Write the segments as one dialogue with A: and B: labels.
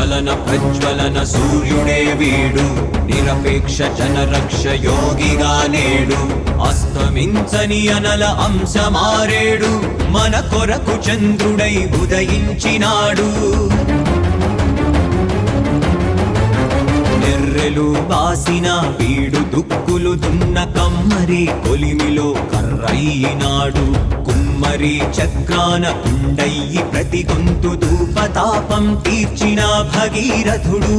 A: అస్ఖలన ప్రజ్వలన సూర్యుడే వీడు, నిరపేక్ష జనరక్ష యోగిగా నేడు. అస్తమించని అనల అంశమారేడు, మన కొరకు చంద్రుడై ఉదయించినాడు. నెర్రెలు బాసిన వీడు దుక్కులు దున్న కమ్మరి కొలిమిలో కర్రయినాడు. కుమ్మరి చక్రాన కుండయ్యి ప్రతి గొంతు ధూపతాపం తీర్చిన భగీరథుడు.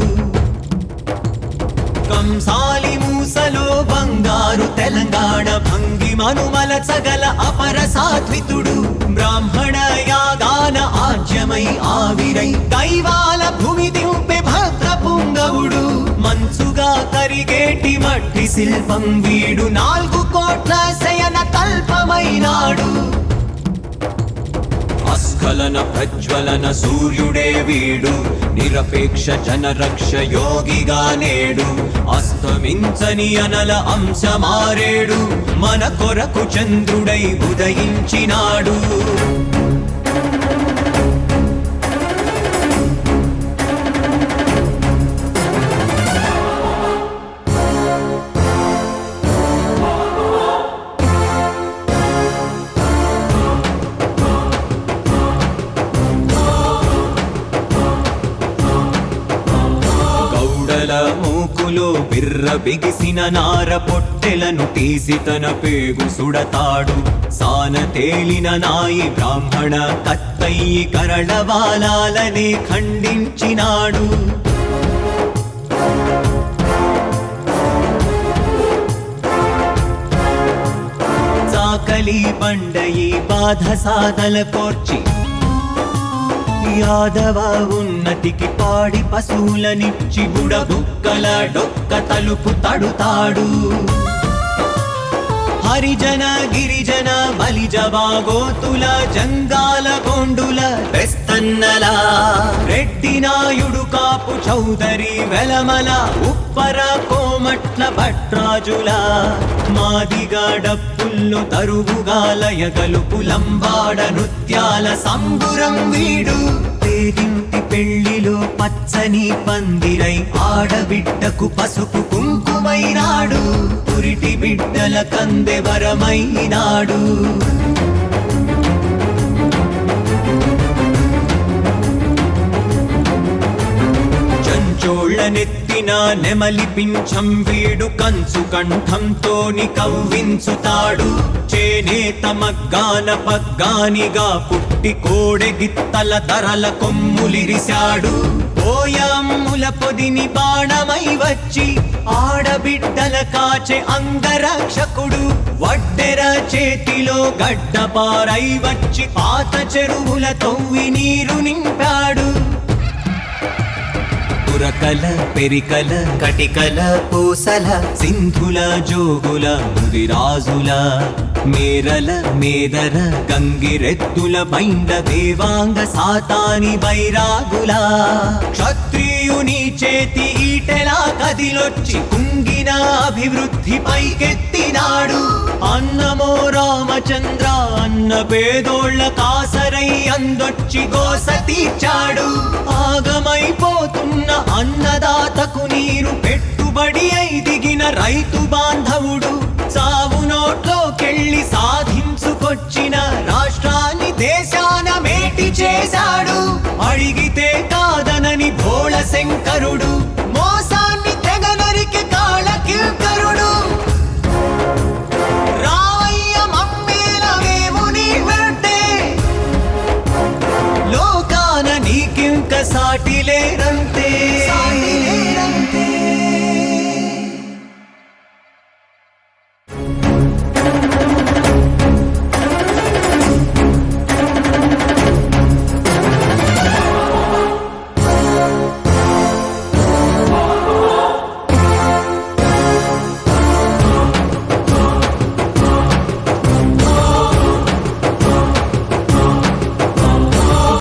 A: కంసాలి మూసలో బంగారు తెలంగాణ భంగిమను మలచగల అపర సాత్వితుడు. బ్రాహ్మణ యాగాన ఆజ్యమై ఆవిరై దైవాల భూమి దింపే భద్ర పుంగవుడు. మంచుగా కరిగేటి మట్టి శిల్పం వీడు, 4 కోట్ల శయన తల్పమైనాడు. అస్ఖలన ప్రజ్వలన సూర్యుడే వీడు, నిరపేక్ష జనరక్ష యోగిగా నేడు. అస్తమించని అనల అంశమారేడు, మన కొరకు చంద్రుడై ఉదయించినాడు. మూకులో బిర్ర బిగిసిన నార పొట్టెలను తీసి తన పేగు సుడతాడు. సాన తేలిన నాయి బ్రాహ్మణ కత్తయ్యి కరళవాలాలనే ఖండించినాడు. చాకలి బండయి బాధ సాధల కోర్చి యాదవ ఉన్నతికి పాడి పశువులనిచ్చి బుడబుక్కల డొక్క తలుపు తడుతాడు. హరిజన గిరిజన బలిజ బాగోతుల జంగాల గోండుల బెస్తన్నల రెడ్డి నాయుడు కాపు చౌదరి వెలమల ఉప్పర కోమట్ల భట్రాజుల మాదిగా డప్పుల్లో తరువుగా లయగలుపు లంబాడ నృత్యాల సంబురం వీడు. పేదింటి పెళ్లిలో పచ్చని పందిరై ఆడబిడ్డకు పసుపు కుంకుమైనాడు. పురిటి బిడ్డల కందె వరమైనాడు. చంచోళ్ళ నెత్తిన నెమలి పింఛం వీడు, కంచు కంఠంతోని కవ్వించుతాడు. చేనేత మగ్గాన పగ్గానిగా పుట్టి కోడెగిత్తల ధరల కొమ్ములిరిశాడు. పోయమ్ముల పొదిని బాణమై వచ్చి ఆడబిడ్డల కాచే అంగరక్షకుడు. వడ్డెర చేతిలో గడ్డపారై వచ్చి పాత చెరువుల తవ్వి నీరు నింపాడు. పురకల పెరికల కటికల పూసల సింధుల జోగుల ముదిరాజుల మేరల మేదర గంగిరెద్దుల బైండ దేవాంగ సాతాని బైరాగుల క్షత్రియుని చేతి ఈటెలా కదిలొచ్చి కుంగిన అభివృద్ధి పైకెత్తినాడు. అన్నమో రామచంద్ర అన్న పేదోళ్ళ కాసరై అందొచ్చి గోస తీర్చాడు. ఆగమైపోతున్న అన్నదాతకు నీరు పెట్టుబడి అయి దిగిన రైతు బాంధవుడు. సావు నోట్లోకెళ్ళి సాధించుకొచ్చిన రాష్ట్రాన్ని దేశాన మేటి చేశాడు. అడిగితే కాదనని భోళ శంకరుడు.